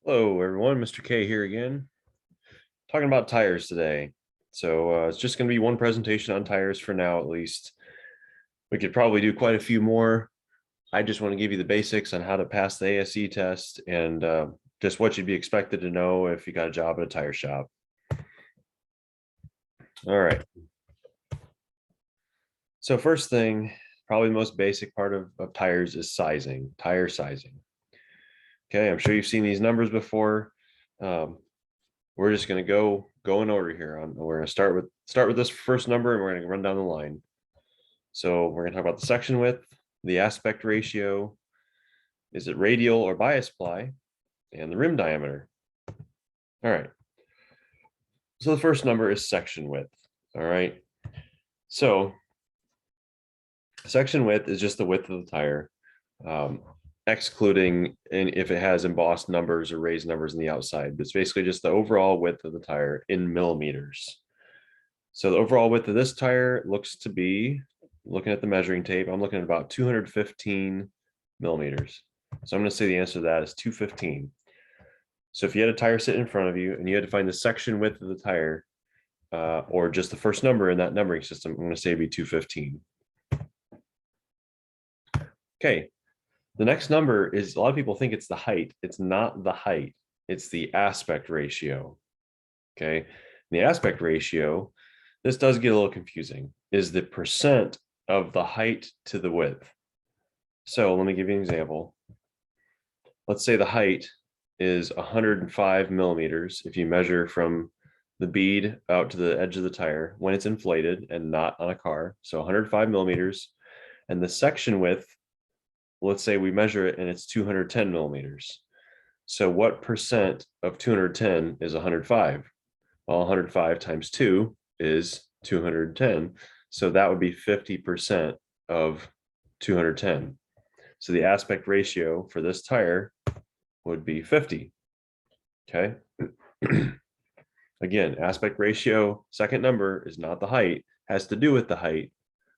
Hello, everyone. Mr. K here again, talking about tires today. So it's just going to be one presentation on tires for now, at least. We could probably do quite a few more. I just want to give you the basics on how to pass the ASE test and just what you'd be expected to know if you got a job at a tire shop. All right. So first thing, probably the most basic part of tires is sizing, tire sizing. Okay, I'm sure you've seen these numbers before. We're just going to go in order here. We're going to start with this first number, and we're going to run down the line. So we're going to talk about the section width, the aspect ratio, is it radial or bias ply, and the rim diameter. All right. So the first number is section width. All right. So section width is just the width of the tire, excluding if it has embossed numbers or raised numbers in the outside. It's basically just the overall width of the tire in millimeters. So the overall width of this tire looks to be, looking at the measuring tape, I'm looking at about 215 millimeters. So I'm going to say the answer to that is 215. So if you had a tire sit in front of you and you had to find the section width of the tire, or just the first number in that numbering system, I'm going to say it'd be 215. Okay. The next number is, a lot of people think it's the height. It's not the height. It's the aspect ratio. Okay. The aspect ratio, this does get a little confusing, is the percent of the height to the width. So let me give you an example. Let's say the height is 105 millimeters. If you measure from the bead out to the edge of the tire when it's inflated and not on a car, so 105 millimeters, and the section width, let's say we measure it and it's 210 millimeters. So what percent of 210 is 105? Well, 105 times 2 is 210. So that would be 50% of 210. So the aspect ratio for this tire would be 50. Okay. Again, aspect ratio, second number is not the height, has to do with the height,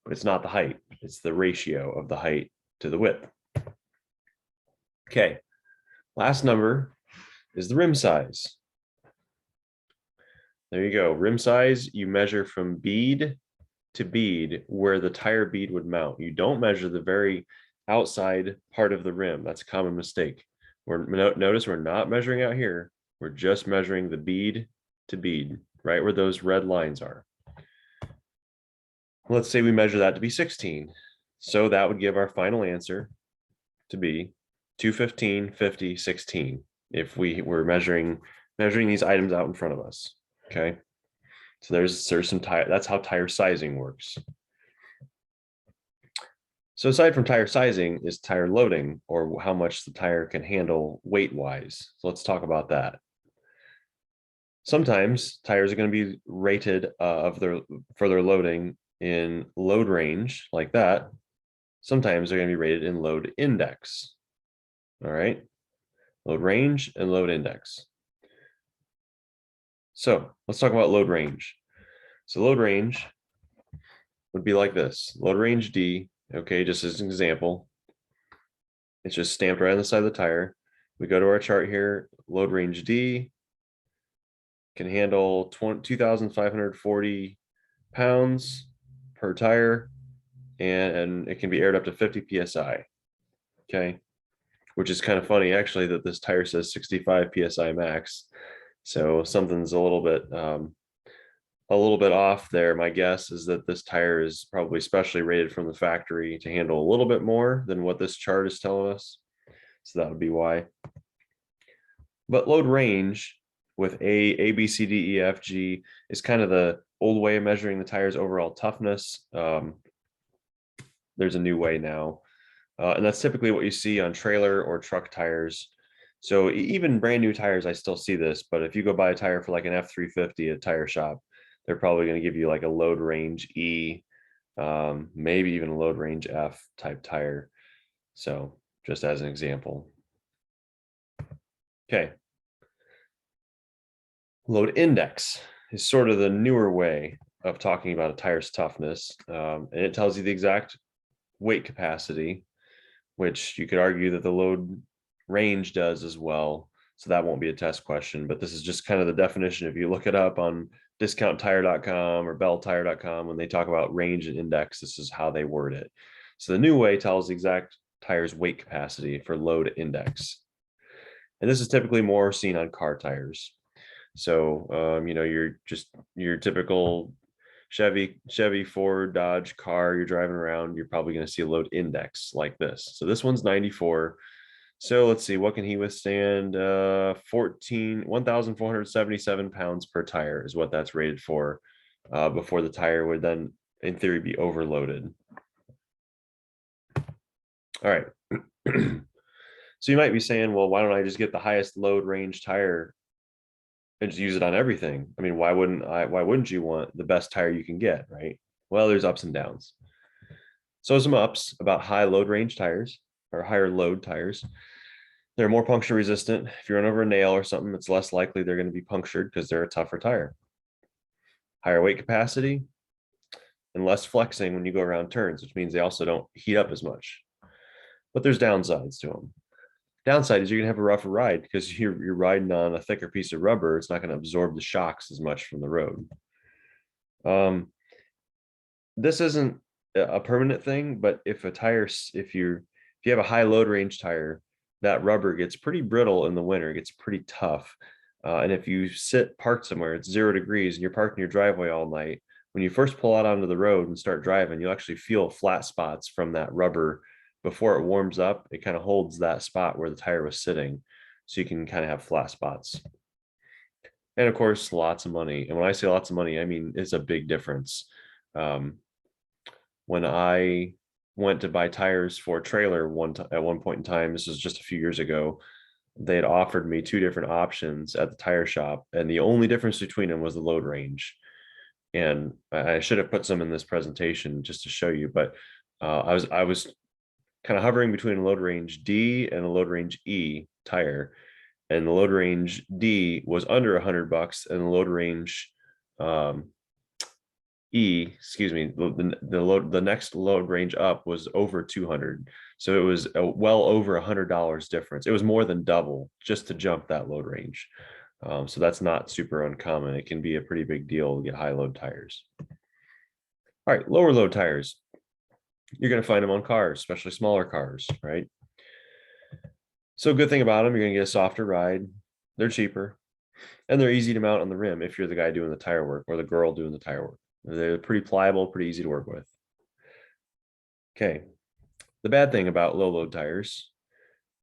but it's not the height. It's the ratio of the height to the width. Okay. Last number is the rim size. There you go. Rim size, you measure from bead to bead where the tire bead would mount. You don't measure the very outside part of the rim. That's a common mistake. Notice we're not measuring out here. We're just measuring the bead to bead, right where those red lines are. Let's say we measure that to be 16. So that would give our final answer to be 215, 50, 16 if we were measuring these items out in front of us. Okay. So there's some tire, that's how tire sizing works. So aside from tire sizing is tire loading, or how much the tire can handle weight wise. So let's talk about that. Sometimes tires are going to be rated for their loading in load range like that. Sometimes they're going to be rated in load index. All right. Load range and load index. So let's talk about load range. So load range would be like this. Load range D, okay, just as an example. It's just stamped right on the side of the tire. We go to our chart here. Load range D can handle 2,540 pounds per tire, and it can be aired up to 50 psi. Okay, which is kind of funny actually that this tire says 65 psi max. So something's a little bit off there. My guess is that this tire is probably specially rated from the factory to handle a little bit more than what this chart is telling us. So that would be why. But load range with A, B, C, D, E, F, G is kind of the old way of measuring the tire's overall toughness. There's a new way now. And that's typically what you see on trailer or truck tires. So even brand new tires, I still see this, but if you go buy a tire for like an F350 at a tire shop, they're probably going to give you like a load range E, maybe even a load range F type tire. So just as an example. Okay. Load index is sort of the newer way of talking about a tire's toughness. And it tells you the exact weight capacity, which you could argue that the load range does as well. So that won't be a test question, but this is just kind of the definition. If you look it up on discounttire.com or belltire.com, when they talk about range and index, this is how they word it. So the new way tells the exact tire's weight capacity for load index. And this is typically more seen on car tires. So, you know, your typical Chevy, Ford, Dodge car you're driving around, you're probably going to see a load index like this. So this one's 94. So let's see, what can he withstand? 1,477 pounds per tire is what that's rated for, before the tire would then, in theory, be overloaded. All right. So you might be saying, well, why don't I just get the highest load range tire and just use it on everything? I mean, why wouldn't you want the best tire you can get, right? Well, there's ups and downs. So some ups about high load range tires or higher load tires. They're more puncture resistant. If you run over a nail or something, it's less likely they're going to be punctured because they're a tougher tire. Higher weight capacity and less flexing when you go around turns, which means they also don't heat up as much. But there's downsides to them. Downside is you're gonna have a rougher ride because you're riding on a thicker piece of rubber. It's not going to absorb the shocks as much from the road. This isn't a permanent thing, but if you have a high load range tire, that rubber gets pretty brittle in the winter. It gets pretty tough. And if you sit parked somewhere, it's 0 degrees and you're parked in your driveway all night, when you first pull out onto the road and start driving, you'll actually feel flat spots from that rubber. Before it warms up, it kind of holds that spot where the tire was sitting. So you can kind of have flat spots. And of course, lots of money. And when I say lots of money, I mean, it's a big difference. When I went to buy tires for a trailer at one point in time, this was just a few years ago, they had offered me 2 different options at the tire shop. And the only difference between them was the load range. And I should have put some in this presentation just to show you, but I was kind of hovering between a load range D and a load range E tire. And the load range D was under $100, and the load range the next load range up was over 200. So it was well over $100 difference. It was more than double just to jump that load range. So that's not super uncommon. It can be a pretty big deal to get high load tires. All right, lower load tires. You're going to find them on cars, especially smaller cars, right? So good thing about them, you're going to get a softer ride. They're cheaper and they're easy to mount on the rim if you're the guy doing the tire work or the girl doing the tire work. They're pretty pliable, pretty easy to work with. Okay. The bad thing about low load tires,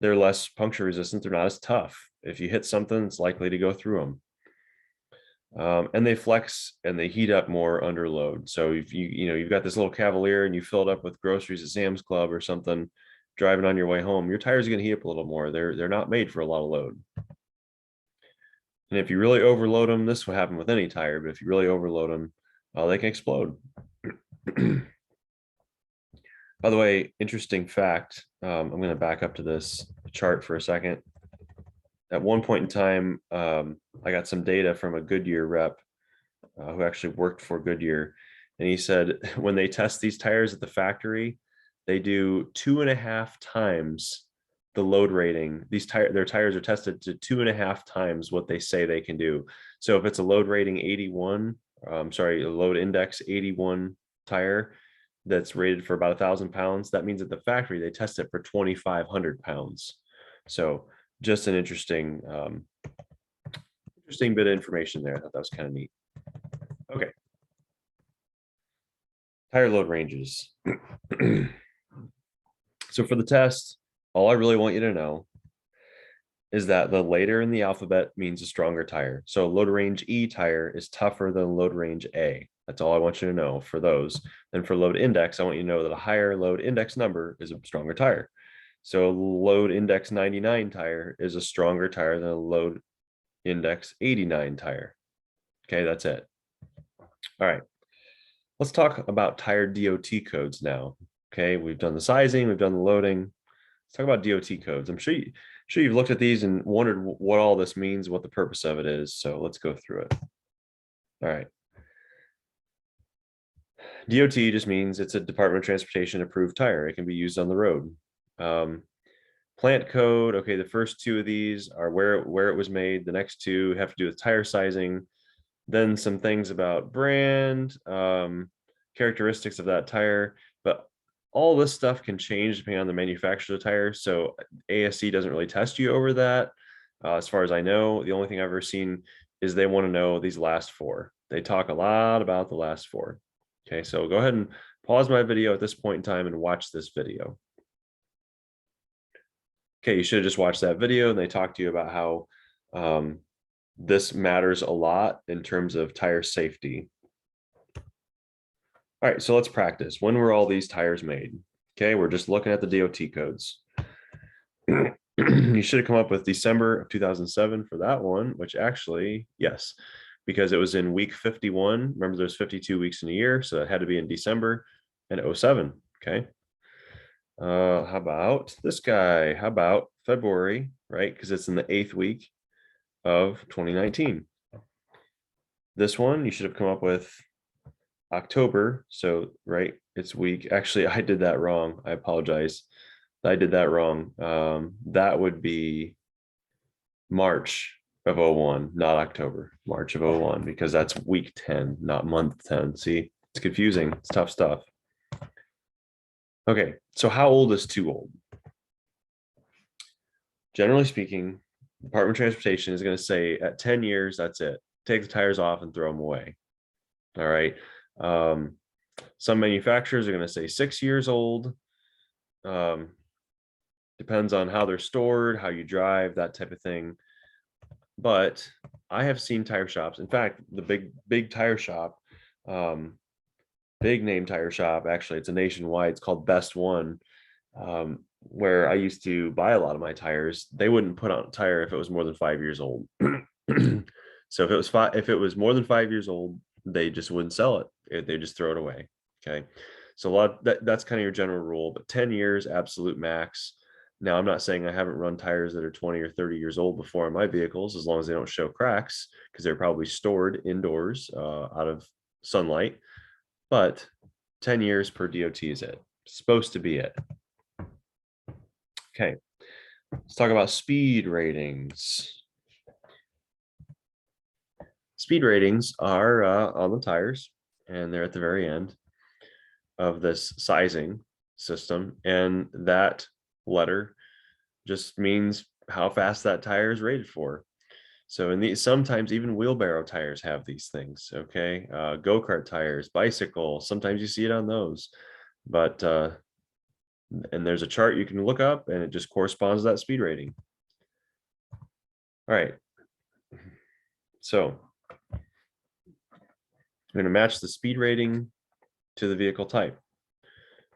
they're less puncture resistant. They're not as tough. If you hit something, it's likely to go through them. And they flex and they heat up more under load. So if you've got this little Cavalier and you fill it up with groceries at Sam's Club or something, driving on your way home, your tires are going to heat up a little more. They're not made for a lot of load. And if you really overload them, this will happen with any tire, but if you really overload them, they can explode. By the way, interesting fact, I'm going to back up to this chart for a second. At one point in time, I got some data from a Goodyear rep who actually worked for Goodyear. And he said when they test these tires at the factory, they do 2.5 times the load rating. Their tires are tested to 2.5 times what they say they can do. So if it's a load rating 81, a load index 81 tire that's rated for about 1,000 pounds, that means at the factory they test it for 2,500 pounds. So just an interesting bit of information there. I thought that was kind of neat. Okay. Tire load ranges. So for the test, all I really want you to know is that the later in the alphabet means a stronger tire. So load range E tire is tougher than load range A. That's all I want you to know for those. And for load index, I want you to know that a higher load index number is a stronger tire. So load index 99 tire is a stronger tire than a load index 89 tire. Okay, that's it. All right. Let's talk about tire DOT codes now. Okay, we've done the sizing, we've done the loading. Let's talk about DOT codes. I'm sure you've looked at these and wondered what all this means, what the purpose of it is. So let's go through it. All right. DOT just means it's a Department of Transportation approved tire. It can be used on the road. Plant code. Okay, the first two of these are where it was made. The next two have to do with tire sizing. Then some things about brand, characteristics of that tire. But all this stuff can change depending on the manufacturer of the tire. So ASE doesn't really test you over that. As far as I know, the only thing I've ever seen is they want to know these last four. They talk a lot about the last four. Okay, so go ahead and pause my video at this point in time and watch this video. Okay, you should have just watched that video and they talked to you about how this matters a lot in terms of tire safety. All right, so let's practice. When were all these tires made? Okay, we're just looking at the DOT codes. You should have come up with December of 2007 for that one, which actually, yes, because it was in week 51. Remember, there's 52 weeks in a year, so it had to be in December and 07. Okay. How about this guy? How about February, right? Because it's in the 8th week of 2019. This one you should have come up with October. So, right, it's week. Actually, I did that wrong. I apologize. I did that wrong. That would be March of 01, not October, March of 01, because that's week 10, not month 10. See, it's confusing. It's tough stuff. Okay, so how old is too old? Generally speaking, Department of Transportation is going to say at 10 years, that's it. Take the tires off and throw them away. All right. Some manufacturers are going to say 6 years old. Depends on how they're stored, how you drive, that type of thing. But I have seen tire shops. In fact, the big tire shop, big name tire shop, actually, it's a nationwide, it's called Best One, where I used to buy a lot of my tires. They wouldn't put on a tire if it was more than 5 years old. So if it was more than 5 years old, they just wouldn't sell it. They just throw it away. Okay. So that's kind of your general rule, but 10 years, absolute max. Now, I'm not saying I haven't run tires that are 20 or 30 years old before in my vehicles, as long as they don't show cracks, because they're probably stored indoors out of sunlight. But 10 years per DOT is it. Supposed to be it. Okay, let's talk about speed ratings. Speed ratings are on the tires, and they're at the very end of this sizing system. And that letter just means how fast that tire is rated for. So in these, sometimes even wheelbarrow tires have these things. Okay, go-kart tires, bicycle, sometimes you see it on those. But and there's a chart you can look up and it just corresponds to that speed rating. All right, so I'm going to match the speed rating to the vehicle type,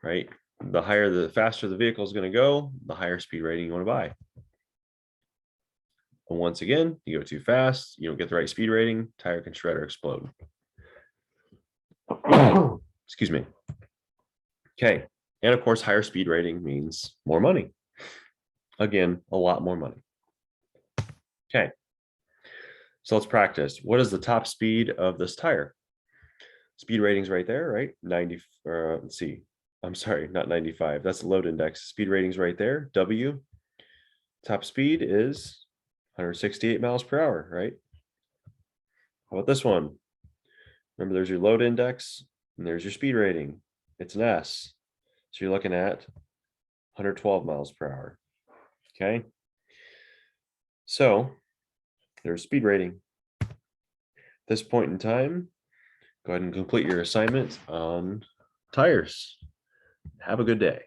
right? The faster the vehicle is going to go, the higher speed rating you want to buy. And once again, you go too fast, you don't get the right speed rating, tire can shred or explode. Excuse me. Okay, and of course, higher speed rating means more money. Again, a lot more money. Okay, so let's practice. What is the top speed of this tire? Speed rating's right there, right? 90, let's see. I'm sorry, not 95. That's the load index. Speed rating's right there. W. Top speed is 168 miles per hour, right? How about this one? Remember, there's your load index and there's your speed rating. It's an S. So you're looking at 112 miles per hour. Okay. So there's speed rating. At this point in time, go ahead and complete your assignment on tires. Have a good day.